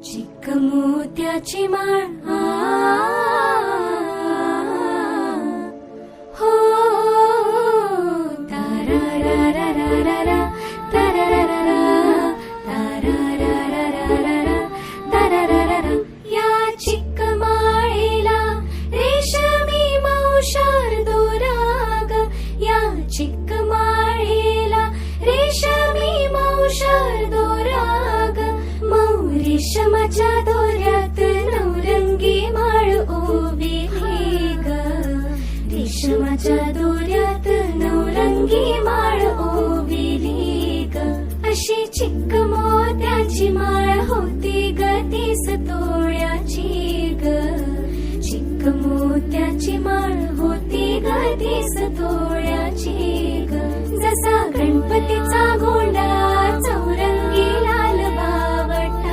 चिक्क मोत्याची माळ हो तारारारारारा तारारारारा तारारारारारा तारारारारा या चिक्क माळेला रेशमी मौशार दोराग या चिक्क माळेला रेशमी मौशार दोराग रेशमाच्या दोऱ्यात नवरंगी माळ ओविली ग रेशमाच्या दोऱ्यात नवरंगी माळ ओविली ग अशी चिक्क मोत्याची माळ होती ग 30 तोळ्याची ग चिक्क मोत्याची माळ होती ग 30 तोळ्याची ग जसा गणपतीचा गोळ